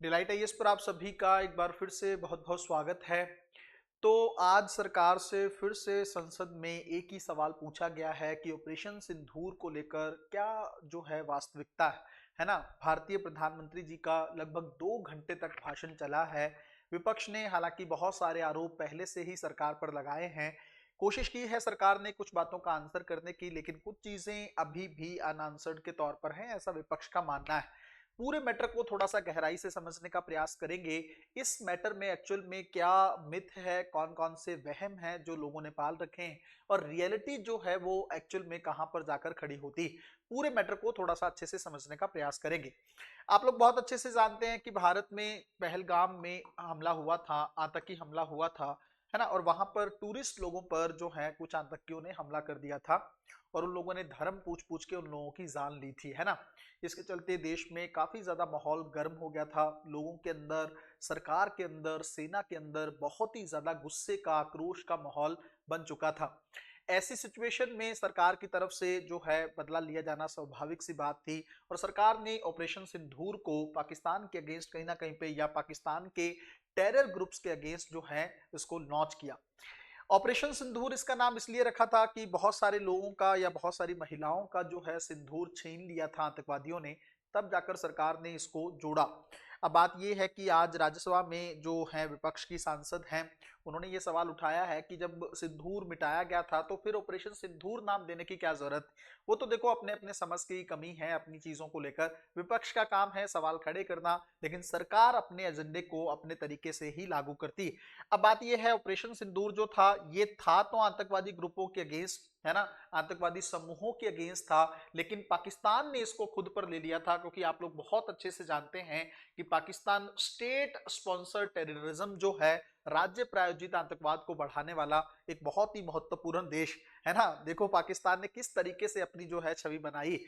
Delight IAS पर आप सभी का एक बार फिर से बहुत बहुत स्वागत है। तो आज सरकार से फिर से संसद में एक ही सवाल पूछा गया है कि ऑपरेशन सिंदूर को लेकर क्या जो है वास्तविकता है ना। भारतीय प्रधानमंत्री जी का लगभग 2 घंटे तक भाषण चला है। विपक्ष ने हालांकि बहुत सारे आरोप पहले से ही सरकार पर लगाए हैं। कोशिश की है सरकार ने कुछ बातों का आंसर करने की, लेकिन कुछ चीजें अभी भी अनआंसर्ड के तौर पर हैं, ऐसा विपक्ष का मानना है। पूरे मैटर को थोड़ा सा गहराई से समझने का प्रयास करेंगे। इस मैटर में एक्चुअल में क्या मिथ है, कौन कौन से वहम हैं जो लोगों ने पाल रखे हैं, और रियलिटी जो है वो एक्चुअल में कहां पर जाकर खड़ी होती। पूरे मैटर को थोड़ा सा अच्छे से समझने का प्रयास करेंगे। आप लोग बहुत अच्छे से जानते हैं कि भारत में पहलगाम में हमला हुआ था, आतंकी हमला हुआ था, है ना। और वहां पर टूरिस्ट लोगों पर जो है कुछ आतंकियों ने हमला कर दिया था, और उन लोगों ने धर्म पूछ पूछ के उन लोगों की जान ली थी, है ना। इसके चलते देश में काफी ज्यादा माहौल गर्म हो गया था। लोगों के अंदर, सरकार के अंदर, सेना के अंदर बहुत ही ज्यादा गुस्से का, आक्रोश का माहौल बन चुका था। ऐसी सिचुएशन में सरकार की तरफ से जो है बदला लिया जाना स्वाभाविक सी बात थी, और सरकार ने ऑपरेशन सिंदूर को पाकिस्तान के अगेंस्ट कहीं ना कहीं पे, या पाकिस्तान के टेरर ग्रुप्स के अगेंस्ट जो है इसको लॉन्च किया। ऑपरेशन सिंदूर इसका नाम इसलिए रखा था कि बहुत सारे लोगों का या बहुत सारी महिलाओं का जो है सिंदूर छीन लिया था आतंकवादियों ने, तब जाकर सरकार ने इसको जोड़ा। अब बात यह है कि आज राज्यसभा में जो है विपक्ष की सांसद हैं, उन्होंने ये सवाल उठाया है कि जब सिंदूर मिटाया गया था तो फिर ऑपरेशन सिंदूर नाम देने की क्या जरूरत। वो तो देखो अपने अपने समझ की कमी है अपनी चीजों को लेकर, विपक्ष का काम है सवाल खड़े करना, लेकिन सरकार अपने एजेंडे को अपने तरीके से ही लागू करती। अब बात यह है, ऑपरेशन सिंदूर जो था ये था तो आतंकवादी ग्रुपों के अगेंस्ट, है ना, आतंकवादी समूहों के अगेंस्ट था, लेकिन पाकिस्तान ने इसको खुद पर ले लिया था, क्योंकि आप लोग बहुत अच्छे से जानते हैं कि पाकिस्तान स्टेट स्पॉन्सर टेररिज्म जो है, राज्य प्रायोजित आतंकवाद को बढ़ाने वाला एक बहुत ही महत्वपूर्ण देश है ना। देखो पाकिस्तान ने किस तरीके से अपनी जो है छवि बनाई।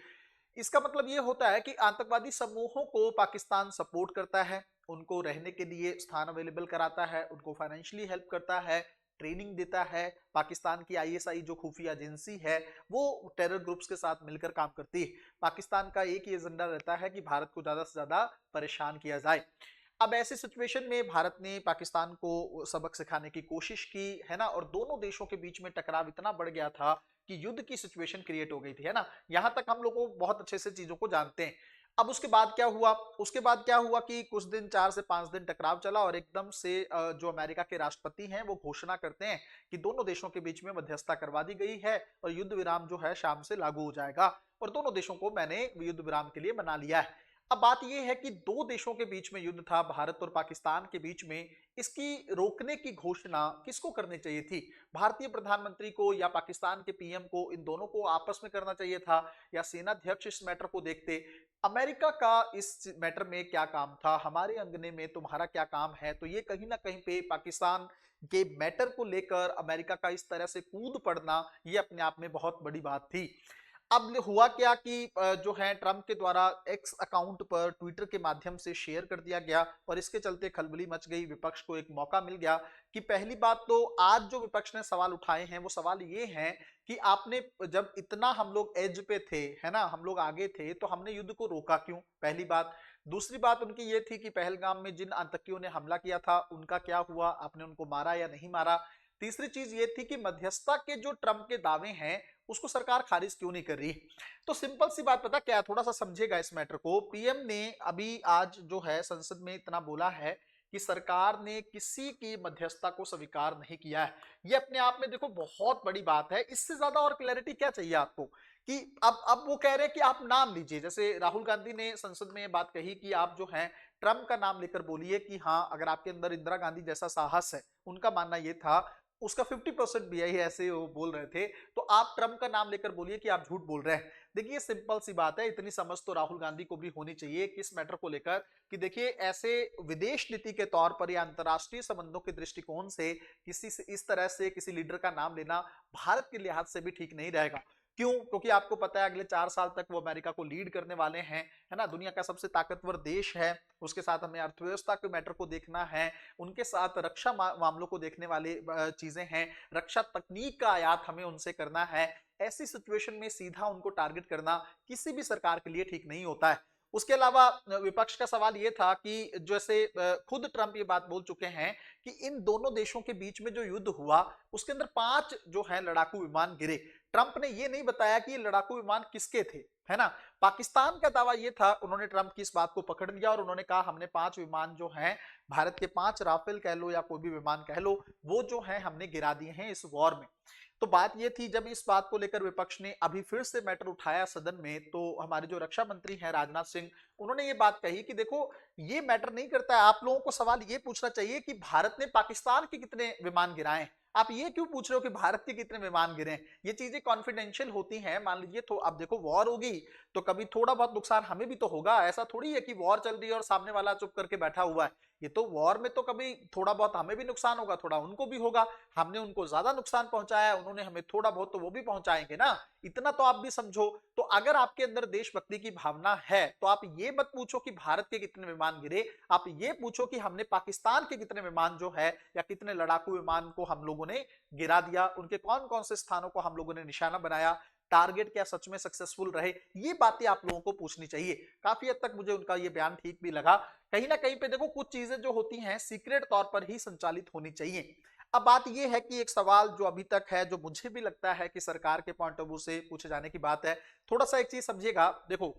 इसका मतलब ये होता है कि आतंकवादी समूहों को पाकिस्तान सपोर्ट करता है, उनको रहने के लिए स्थान अवेलेबल कराता है, उनको फाइनेंशियली हेल्प करता है, ट्रेनिंग देता है। पाकिस्तान की आईएसआई जो खुफिया एजेंसी है वो टेरर ग्रुप्स के साथ मिलकर काम करती है। पाकिस्तान का एक ही एजेंडा रहता है कि भारत को ज्यादा से ज्यादा परेशान किया जाए। अब ऐसी सिचुएशन में भारत ने पाकिस्तान को सबक सिखाने की कोशिश की, है ना, और दोनों देशों के बीच में टकराव इतना बढ़ गया था कि युद्ध की सिचुएशन क्रिएट हो गई थी, है ना। यहां तक हम लोगों को बहुत अच्छे से चीजों को जानते हैं। अब उसके बाद क्या हुआ, उसके बाद क्या हुआ कि कुछ दिन, 4 से 5 दिन टकराव चला, और एकदम से जो अमेरिका के राष्ट्रपति हैं वो घोषणा करते हैं कि दोनों देशों के बीच में मध्यस्थता करवा दी गई है, और युद्ध विराम जो है शाम से लागू हो जाएगा, और दोनों देशों को मैंने युद्ध विराम के लिए मना लिया है। अब बात यह है कि दो देशों के बीच में युद्ध था, भारत और पाकिस्तान के बीच में, इसकी रोकने की घोषणा किसको करनी चाहिए थी, भारतीय प्रधानमंत्री को या पाकिस्तान के पीएम को, इन दोनों को आपस में करना चाहिए था, या सेना अध्यक्ष इस मैटर को देखते। अमेरिका का इस मैटर में क्या काम था, हमारे अंगने में तुम्हारा क्या काम है। तो ये कहीं ना कहीं पे पाकिस्तान के मैटर को लेकर अमेरिका का इस तरह से कूद पड़ना, ये अपने आप में बहुत बड़ी बात थी। अब हुआ क्या कि जो है ट्रंप के द्वारा एक्स अकाउंट पर ट्विटर के माध्यम से शेयर कर दिया गया, और इसके चलते खलबली मच गई। विपक्ष को एक मौका मिल गया कि पहली बात तो आज जो विपक्ष ने सवाल उठाए हैं वो सवाल ये हैं कि आपने, जब इतना हम लोग एज पे थे, है ना, हम लोग आगे थे, तो हमने युद्ध को रोका क्यों, पहली बात। दूसरी बात उनकी ये थी कि पहलगाम में जिन आतंकियों ने हमला किया था उनका क्या हुआ, आपने उनको मारा या नहीं मारा। तीसरी चीज ये थी कि मध्यस्थता के जो ट्रंप के दावे हैं उसको सरकार खारिज क्यों नहीं कर रही। तो सिंपल सी बात पता क्या है, थोड़ा सा समझेगा इस मैटर को। पीएम ने अभी आज जो है संसद में इतना बोला है कि सरकार ने किसी की मध्यस्थता को स्वीकार नहीं किया है। ये अपने आप में देखो बहुत बड़ी बात है। इससे ज्यादा और क्लैरिटी क्या चाहिए आपको, कि अब वो कह रहे हैं कि आप नाम लीजिए। जैसे राहुल गांधी ने संसद में ये बात कही कि आप जो है ट्रंप का नाम लेकर बोलिए कि हाँ, अगर आपके अंदर इंदिरा गांधी जैसा साहस है, उनका मानना ये था, उसका 50% भी है, ऐसे वो बोल रहे थे, तो आप ट्रंप का नाम लेकर बोलिए कि आप झूठ बोल रहे हैं। देखिए सिंपल सी बात है, इतनी समझ तो राहुल गांधी को भी होनी चाहिए कि इस मैटर को लेकर, कि देखिए ऐसे विदेश नीति के तौर पर या अंतरराष्ट्रीय संबंधों के दृष्टिकोण से किसी से इस तरह से किसी लीडर का नाम लेना भारत के लिहाज से भी ठीक नहीं रहेगा। क्यों? क्योंकि आपको पता है अगले 4 साल तक वो अमेरिका को लीड करने वाले हैं, है ना, दुनिया का सबसे ताकतवर देश है। उसके साथ हमें अर्थव्यवस्था के मैटर को देखना है, उनके साथ रक्षा मामलों को देखने वाली चीजें हैं, रक्षा तकनीक का आयात हमें उनसे करना है। ऐसी सिचुएशन में सीधा उनको टारगेट करना किसी भी सरकार के लिए ठीक नहीं होता है। उसके अलावा विपक्ष का सवाल ये था कि जैसे खुद ट्रंप ये बात बोल चुके हैं कि इन दोनों देशों के बीच में जो युद्ध हुआ उसके अंदर 5 जो है लड़ाकू विमान गिरे। ट्रंप ने ये नहीं बताया कि ये लड़ाकू विमान किसके थे, है ना। पाकिस्तान का दावा ये था, उन्होंने ट्रंप की इस बात को पकड़ लिया और उन्होंने कहा हमने 5 विमान जो हैं, भारत के 5 राफेल कह लो या कोई भी विमान कह लो, वो जो है हमने गिरा दिए हैं इस वॉर में। तो बात ये थी, जब इस बात को लेकर विपक्ष ने अभी फिर से मैटर उठाया सदन में, तो हमारे जो रक्षा मंत्री हैं राजनाथ सिंह, उन्होंने ये बात कही कि देखो ये मैटर नहीं करता है, आप लोगों को सवाल ये पूछना चाहिए कि भारत ने पाकिस्तान के कितने विमान गिराए हैं। आप ये क्यों पूछ रहे हो कि भारत के कितने विमान गिरे हैं? ये चीजें कॉन्फिडेंशियल होती हैं। मान लीजिए तो अब देखो वॉर होगी तो कभी थोड़ा बहुत नुकसान हमें भी तो होगा। ऐसा थोड़ी है कि वॉर चल रही है और सामने वाला चुप करके बैठा हुआ है। ये तो वॉर में तो कभी थोड़ा बहुत हमें भी नुकसान होगा, थोड़ा उनको भी होगा। हमने उनको ज्यादा नुकसान पहुंचाया, उन्होंने हमें थोड़ा बहुत, तो वो भी पहुंचाएंगे ना। इतना तो आप भी समझो। तो अगर आपके अंदर देशभक्ति की भावना है तो आप ये मत पूछो कि भारत के कितने विमान गिरे, आप ये पूछो कि हमने पाकिस्तान के कितने विमान जो है या कितने लड़ाकू विमान को हम लोगों ने गिरा दिया, उनके कौन कौन से स्थानों को हम लोगों ने निशाना बनाया, टारगेट क्या सच में सक्सेसफुल रहे। ये बातें आप लोगों को पूछनी चाहिए। काफी हद तक मुझे उनका ये बयान ठीक भी लगा। कहीं ना कहीं पे देखो कुछ चीजें जो होती हैं सीक्रेट तौर पर ही संचालित होनी चाहिए। अब बात यह है कि एक सवाल जो अभी तक है, जो मुझे भी लगता है कि सरकार के पॉइंट ऑफ व्यू से पूछे जाने की बात है, थोड़ा सा एक चीज समझिएगा। देखो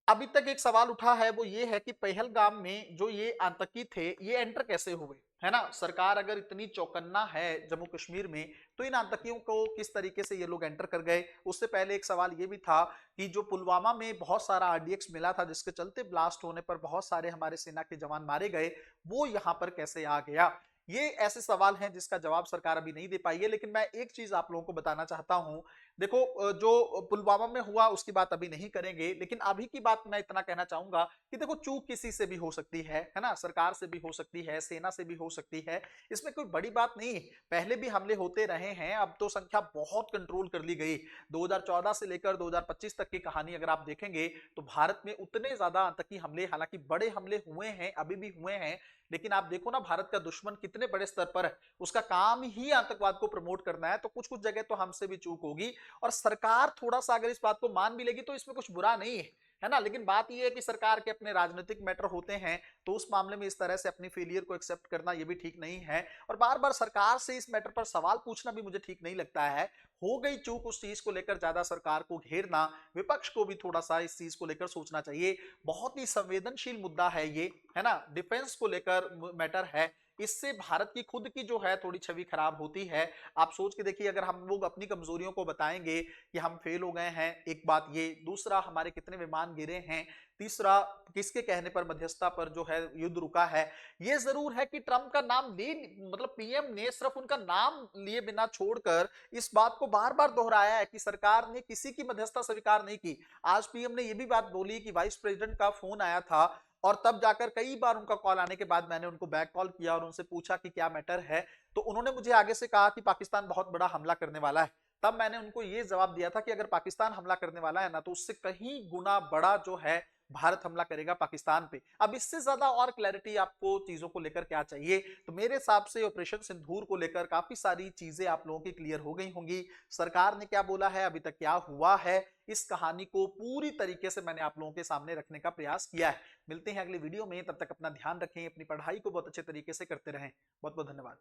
अभी तक एक सवाल उठा है, वो ये है कि पहलगाम में जो ये आतंकी थे ये एंटर कैसे हुए, है ना। सरकार अगर इतनी चौकन्ना है जम्मू कश्मीर में, तो इन आतंकियों को किस तरीके से ये लोग एंटर कर गए। उससे पहले एक सवाल ये भी था कि जो पुलवामा में बहुत सारा आरडीएक्स मिला था, जिसके चलते ब्लास्ट होने पर बहुत सारे हमारे सेना के जवान मारे गए, वो यहां पर कैसे आ गया। ये ऐसे सवाल हैं जिसका जवाब सरकार अभी नहीं दे पाई है। लेकिन मैं एक चीज आप लोगों को बताना चाहता हूं। देखो जो पुलवामा में हुआ उसकी बात अभी नहीं करेंगे, लेकिन अभी की बात मैं इतना कहना चाहूंगा कि देखो चूक किसी से भी हो सकती है ना, सरकार से भी हो सकती है, सेना से भी हो सकती है। इसमें कोई बड़ी बात नहीं है। पहले भी हमले होते रहे हैं, अब तो संख्या बहुत कंट्रोल कर ली गई। 2014 से लेकर 2025 तक की कहानी अगर आप देखेंगे तो भारत में उतने ज्यादा आतंकी हमले, हालांकि बड़े हमले हुए हैं, अभी भी हुए हैं, लेकिन आप देखो ना भारत का दुश्मन कितने बड़े स्तर पर है, उसका काम ही आतंकवाद को प्रमोट करना है। तो कुछ कुछ जगह तो हमसे भी चूक होगी, और सरकार थोड़ा सा अगर इस बात को मान भी लेगी तो इसमें कुछ बुरा नहीं है ना। लेकिन बात यह है कि सरकार के अपने राजनीतिक मैटर होते हैं, तो उस मामले में इस तरह से अपनी फेलियर को एक्सेप्ट करना ये भी ठीक नहीं है। और बार बार सरकार से इस मैटर पर सवाल पूछना भी मुझे ठीक नहीं लगता है। हो गई चूक, उस चीज को लेकर ज्यादा सरकार को घेरना, विपक्ष को भी थोड़ा सा इस चीज को लेकर सोचना चाहिए। बहुत ही संवेदनशील मुद्दा है ये, है ना, डिफेंस को लेकर मैटर है। इससे भारत की खुद की जो है थोड़ी छवि खराब होती है। आप सोच के देखिए, अगर हम लोग अपनी कमजोरियों को बताएंगे कि हम फेल हो गए हैं, एक बात ये, दूसरा हमारे कितने विमान गिरे हैं, तीसरा किसके कहने पर मध्यस्थता पर जो है युद्ध रुका है। ये जरूर है कि ट्रंप का नाम ले, मतलब पीएम ने सिर्फ उनका नाम लिए बिना छोड़कर इस बात को बार बार दोहराया है कि सरकार ने किसी की मध्यस्थता स्वीकार नहीं की। आज पीएम ने यह भी बात बोली कि वाइस प्रेसिडेंट का फोन आया था, और तब जाकर कई बार उनका कॉल आने के बाद मैंने उनको बैक कॉल किया और उनसे पूछा कि क्या मैटर है, तो उन्होंने मुझे आगे से कहा कि पाकिस्तान बहुत बड़ा हमला करने वाला है। तब मैंने उनको यह जवाब दिया था कि अगर पाकिस्तान हमला करने वाला है ना, तो उससे कहीं गुना बड़ा जो है भारत हमला करेगा पाकिस्तान पे। अब इससे ज्यादा और क्लैरिटी आपको चीजों को लेकर क्या चाहिए। तो मेरे हिसाब से ऑपरेशन सिंदूर को लेकर काफी सारी चीजें आप लोगों की क्लियर हो गई होंगी। सरकार ने क्या बोला है, अभी तक क्या हुआ है, इस कहानी को पूरी तरीके से मैंने आप लोगों के सामने रखने का प्रयास किया है। मिलते हैं अगली वीडियो में, तब तक अपना ध्यान रखें, अपनी पढ़ाई को बहुत अच्छे तरीके से करते रहें। बहुत बहुत धन्यवाद।